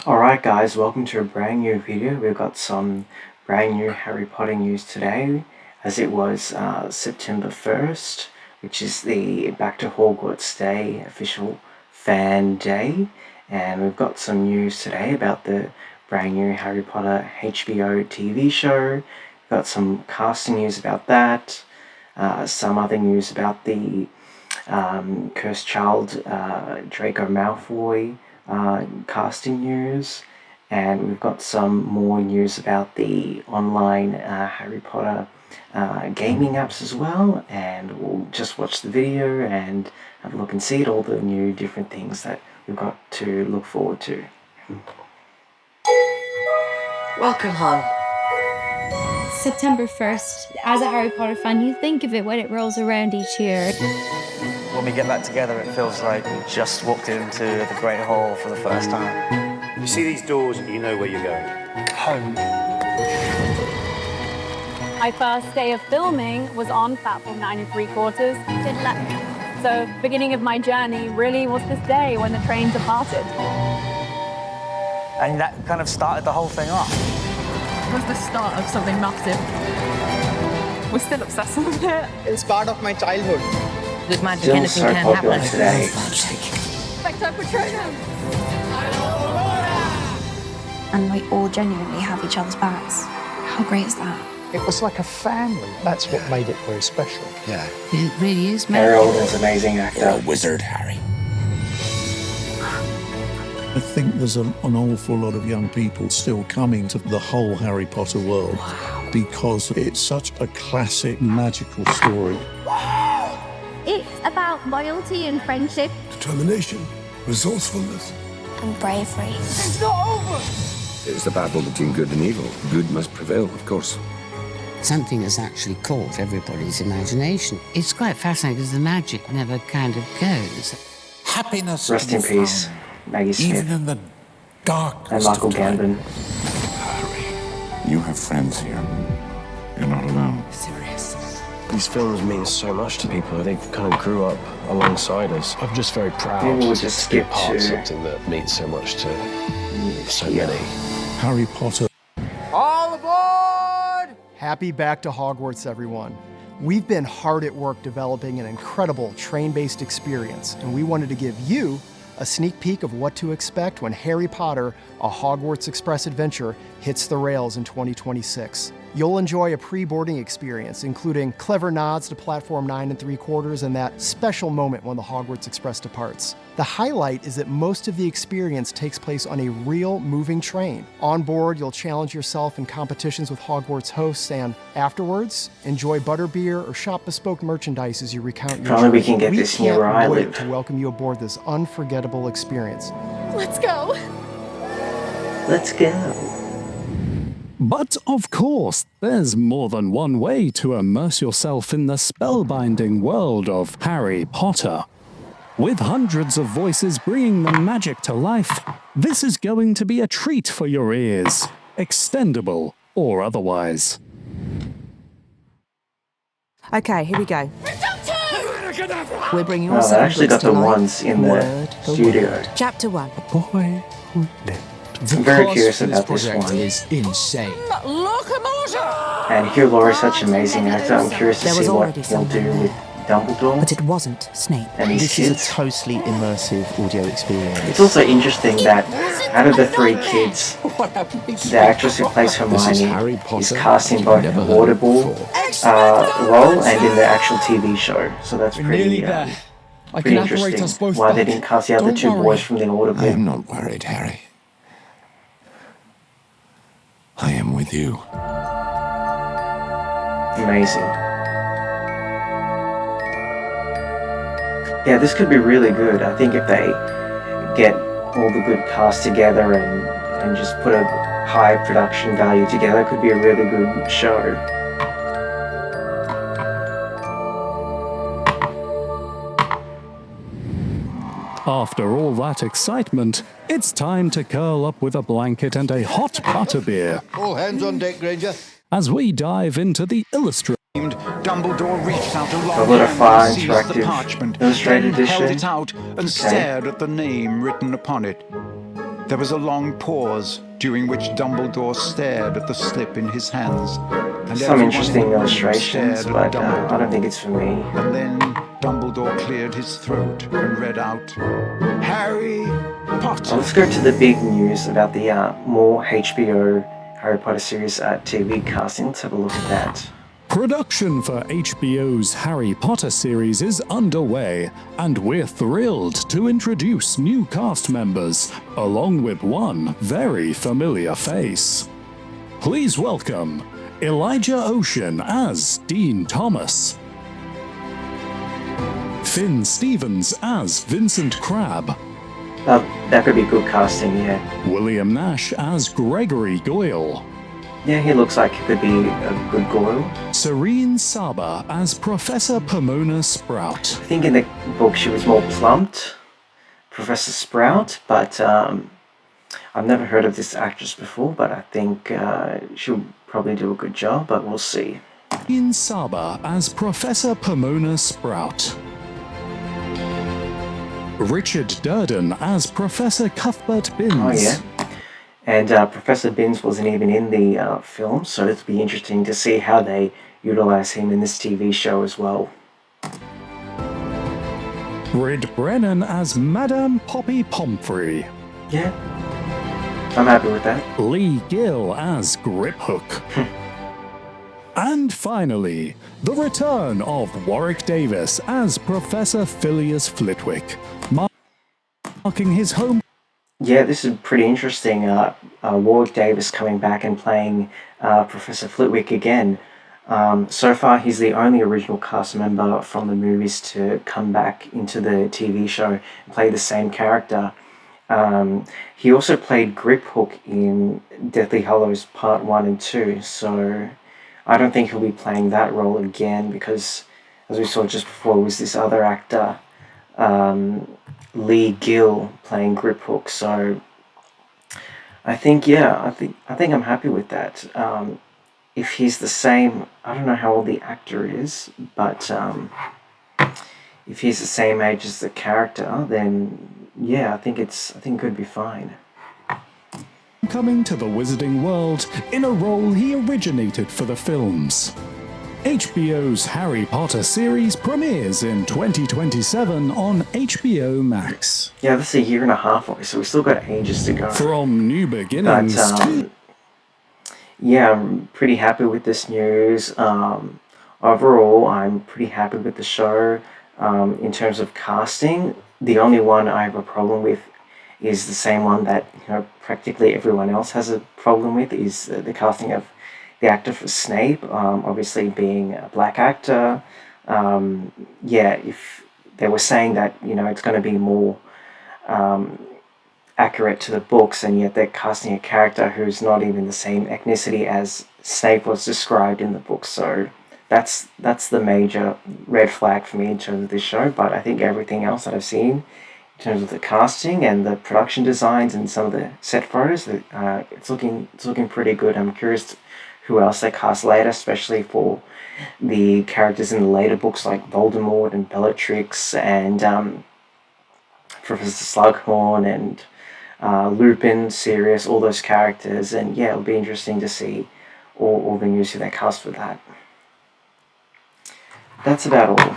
Alright guys, welcome to a brand new video. We've got some brand new Harry Potter news today, as it was September 1st, which is the Back to Hogwarts Day official fan day. And we've got some news today about the brand new Harry Potter HBO TV show. We've got some casting news about that, some other news about the Cursed Child Draco Malfoy casting news, and we've got some more news about the online Harry Potter gaming apps as well, and we'll just watch the video and have a look and see at all the new different things that we've got to look forward to. Welcome home. September 1st, as a Harry Potter fan, you think of it when it rolls around each year. When we get back together, it feels like we just walked into the Great Hall for the first time. You see these doors, you know where you're going. Home. My first day of filming was on platform 9 3/4. Good luck. So beginning of my journey really was this day when the train departed. And that kind of started the whole thing off. It was the start of something massive. We're still obsessed with it. It's part of my childhood. With magic, Still anything so can popular happen. today. Spectre Patronum! And we all genuinely have each other's backs. How great is that? It was like a family. That's what made it very special. Yeah. It really is Ariel magic. is an amazing You're actor. a wizard, Harry. I think there's an awful lot of young people still coming to the whole Harry Potter world because it's such a classic, magical story. It's about loyalty and friendship. Determination, resourcefulness. And bravery. It's the battle between good and evil. Good must prevail, of course. Something has actually caught everybody's imagination. It's quite fascinating because the magic never kind of goes. Happiness. Rest in peace, Maggie Smith Even in the and darkest Michael of time. Gambon. Harry, you have friends here. You're not alone. Serious. These films mean so much to people. They kind of grew up alongside us. I'm just very proud Maybe we'll to just be skip part of to something that means so much to so many. Harry Potter. All aboard! Happy Back to Hogwarts, everyone. We've been hard at work developing an incredible train-based experience, and we wanted to give you a sneak peek of what to expect when Harry Potter, a Hogwarts Express adventure, hits the rails in 2026. You'll enjoy a pre-boarding experience, including clever nods to platform 9 3/4 and that special moment when the Hogwarts Express departs. The highlight is that most of the experience takes place on a real moving train. On board, you'll challenge yourself in competitions with Hogwarts hosts, and afterwards, enjoy butterbeer or shop bespoke merchandise as you recount your Probably we journey. can get this near where I can't wait live. to welcome you aboard this unforgettable experience. Let's go. Let's go. But of course, there's more than one way to immerse yourself in the spellbinding world of Harry Potter. With hundreds of voices bringing the magic to life, this is going to be a treat for your ears, extendable or otherwise. Okay, here we go. We're bringing all Well, they actually got secrets to the life. ones in the Word for studio. word. Chapter 1. Boy who lived. I'm very curious about this one. is insane. And Hugh Laurie's such an amazing actor. I'm curious to There was see what already he'll do someone with Dumbledore But it wasn't Snape. and his This is kids. a totally immersive audio experience. It's also interesting that out of the three kids, the actress who plays This is Harry Hermione is Potter. cast in both Never an heard Audible before. role and in the actual TV show. So that's We're pretty, nearly there. I pretty can operate interesting. us both Why they back. didn't cast the other Don't two worry. boys from the Audible. I am not worried, Harry. I am with you. Amazing. Yeah, this could be really good. I think if they get all the good cast together and just put a high production value together, it could be a really good show. After all that excitement, it's time to curl up with a blanket and a hot butterbeer All hands on deck, Granger. as we dive into the illustrated Dumbledore reached out a long A lot of hand far and seized the interactive parchment, illustrated then held edition. it out and Okay. stared at the name written upon it. There was a long pause, during which Dumbledore stared at the slip in his hands. And Some everyone interesting in the room illustrations, stared but at I don't think it's for me. And then Dumbledore cleared his throat and read out, Harry Potter. Let's go to the big news about the more HBO Harry Potter series TV casting. Let's have a look at that. Production for HBO's Harry Potter series is underway, and we're thrilled to introduce new cast members, along with one very familiar face. Please welcome Elijah Ocean as Dean Thomas, Finn Stevens as Vincent Crabbe, that could be good casting, yeah. William Nash as Gregory Goyle, Yeah, he looks like he could be a good Goyle. Serene Saba as Professor Pomona Sprout. I think in the book she was more plumped, Professor Sprout, but I've never heard of this actress before, but I think she'll probably do a good job, but we'll see. Serene Saba as Professor Pomona Sprout. Richard Durden as Professor Cuthbert Binns. Oh yeah. And Professor Binns wasn't even in the film, so it'll be interesting to see how they utilize him in this TV show as well. Rid Brennan as Madame Poppy Pomfrey. Yeah, I'm happy with that. Lee Gill as Griphook. And finally, the return of Warwick Davis as Professor Phileas Flitwick, marking his home. Yeah, this is pretty interesting. Warwick Davis coming back and playing Professor Flitwick again. So far, he's the only original cast member from the movies to come back into the TV show and play the same character. He also played Griphook in Deathly Hallows Part 1 and 2, so I don't think he'll be playing that role again because, as we saw just before, was this other actor, Lee Gill, playing Griphook. So I think, yeah, I think I'm happy with that. If he's the same, I don't know how old the actor is, but if he's the same age as the character, then yeah, I think it could be fine. Coming to the Wizarding World in a role he originated for the films. HBO's Harry Potter series premieres in 2027 on HBO Max. Yeah, that's a year and a half away, so we've still got ages to go. From new beginnings to... Yeah, I'm pretty happy with this news. Overall, I'm pretty happy with the show. In terms of casting, the only one I have a problem with is the same one that practically everyone else has a problem with, is the casting of the actor for Snape, obviously being a black actor. Yeah, if they were saying that it's going to be more accurate to the books, and yet they're casting a character who's not even the same ethnicity as Snape was described in the book. So that's the major red flag for me in terms of this show. But I think everything else that I've seen in terms of the casting and the production designs and some of the set photos, it's looking pretty good. I'm curious who else they cast later, especially for the characters in the later books like Voldemort and Bellatrix and Professor Slughorn and Lupin, Sirius, all those characters. And yeah, it'll be interesting to see all the news who they cast for that. That's about all.